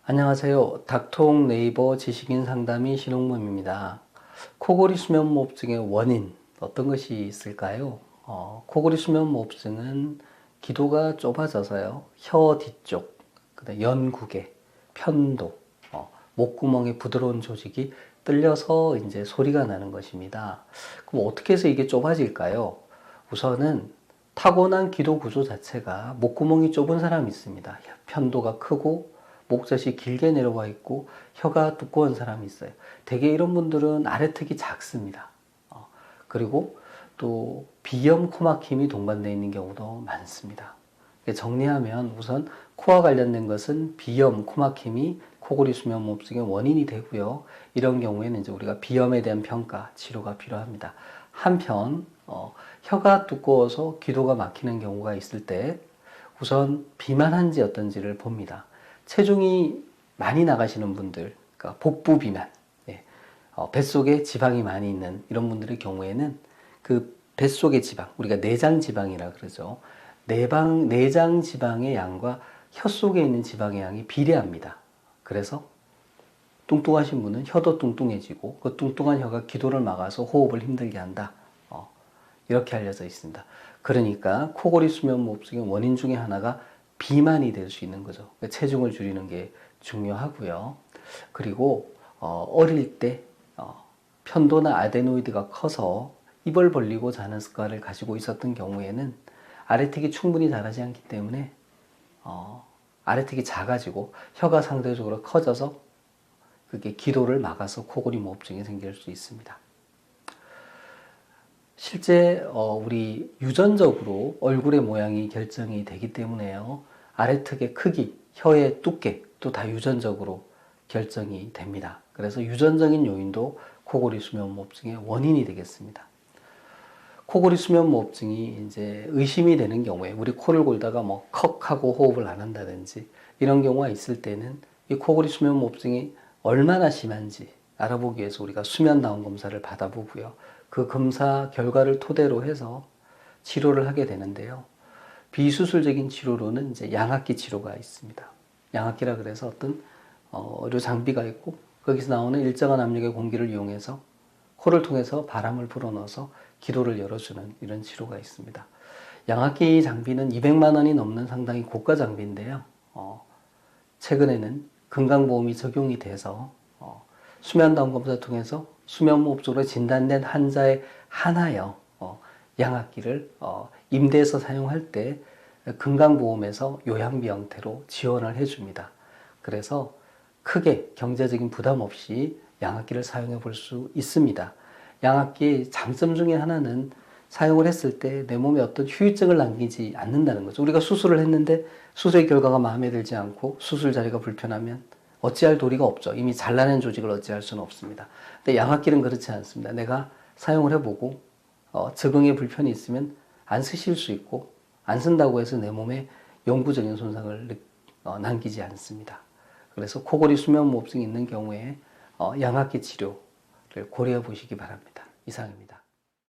안녕하세요. 닥통 네이버 지식인 상담의 신홍범입니다. 코골이 수면무호흡증의 원인 어떤 것이 있을까요? 코골이 수면무호흡증은 기도가 좁아져서요. 혀 뒤쪽, 그다음 연구개, 편도, 목구멍의 부드러운 조직이 뚫려서 이제 소리가 나는 것입니다. 그럼 어떻게 해서 이게 좁아질까요? 우선은 타고난 기도 구조 자체가 목구멍이 좁은 사람이 있습니다. 편도가 크고 목젖이 길게 내려와 있고 혀가 두꺼운 사람이 있어요. 대개 이런 분들은 아래턱이 작습니다. 그리고 또 비염, 코막힘이 동반되어 있는 경우도 많습니다. 정리하면 우선 코와 관련된 것은 비염, 코막힘이 코골이 수면무호흡증의 원인이 되고요. 이런 경우에는 이제 우리가 비염에 대한 평가, 치료가 필요합니다. 한편 혀가 두꺼워서 기도가 막히는 경우가 있을 때 우선 비만한지 어떤지를 봅니다. 체중이 많이 나가시는 분들, 그러니까 복부 비만, 뱃속에 지방이 많이 있는 이런 분들의 경우에는 그 뱃속의 지방, 우리가 내장 지방이라 그러죠. 내장 지방의 양과 혀 속에 있는 지방의 양이 비례합니다. 그래서 뚱뚱하신 분은 혀도 뚱뚱해지고 그 뚱뚱한 혀가 기도를 막아서 호흡을 힘들게 한다. 이렇게 알려져 있습니다. 그러니까 코골이 수면무호흡증의 원인 중에 하나가 비만이 될 수 있는 거죠. 그러니까 체중을 줄이는 게 중요하고요. 그리고 어릴 때 편도나 아데노이드가 커서 입을 벌리고 자는 습관을 가지고 있었던 경우에는 아래턱이 충분히 자라지 않기 때문에 아래턱이 작아지고 혀가 상대적으로 커져서 그게 기도를 막아서 코골이 무호흡증이 생길 수 있습니다. 실제 우리 유전적으로 얼굴의 모양이 결정이 되기 때문에요. 아래턱의 크기, 혀의 두께도 다 유전적으로 결정이 됩니다. 그래서 유전적인 요인도 코골이 수면무호흡증의 원인이 되겠습니다. 코골이 수면무호흡증이 이제 의심이 되는 경우에 우리 코를 골다가 뭐 컥 하고 호흡을 안 한다든지 이런 경우가 있을 때는 이 코골이 수면무호흡증이 얼마나 심한지 알아보기 위해서 우리가 수면 다운 검사를 받아보고요. 그 검사 결과를 토대로 해서 치료를 하게 되는데요. 비수술적인 치료로는 이제 양압기 치료가 있습니다. 양압기라 그래서 어떤 의료 장비가 있고 거기서 나오는 일정한 압력의 공기를 이용해서 코를 통해서 바람을 불어넣어서 기도를 열어주는 이런 치료가 있습니다. 양압기 장비는 200만 원이 넘는 상당히 고가 장비인데요. 최근에는 건강보험이 적용이 돼서 수면다운 검사 통해서 수면무호흡증으로 진단된 환자에 한하여 양압기를 임대해서 사용할 때 건강보험에서 요양비 형태로 지원을 해줍니다. 그래서 크게 경제적인 부담 없이 양압기를 사용해 볼 수 있습니다. 양압기의 장점 중에 하나는 사용을 했을 때 내 몸에 어떤 후유증을 남기지 않는다는 거죠. 우리가 수술을 했는데 수술의 결과가 마음에 들지 않고 수술 자리가 불편하면 어찌할 도리가 없죠. 이미 잘라낸 조직을 어찌할 수는 없습니다. 근데 양압기는 그렇지 않습니다. 내가 사용을 해보고 적응에 불편이 있으면 안 쓰실 수 있고 안 쓴다고 해서 내 몸에 영구적인 손상을 남기지 않습니다. 그래서 코골이 수면무호흡증이 있는 경우에 양압기 치료를 고려해 보시기 바랍니다. 이상입니다.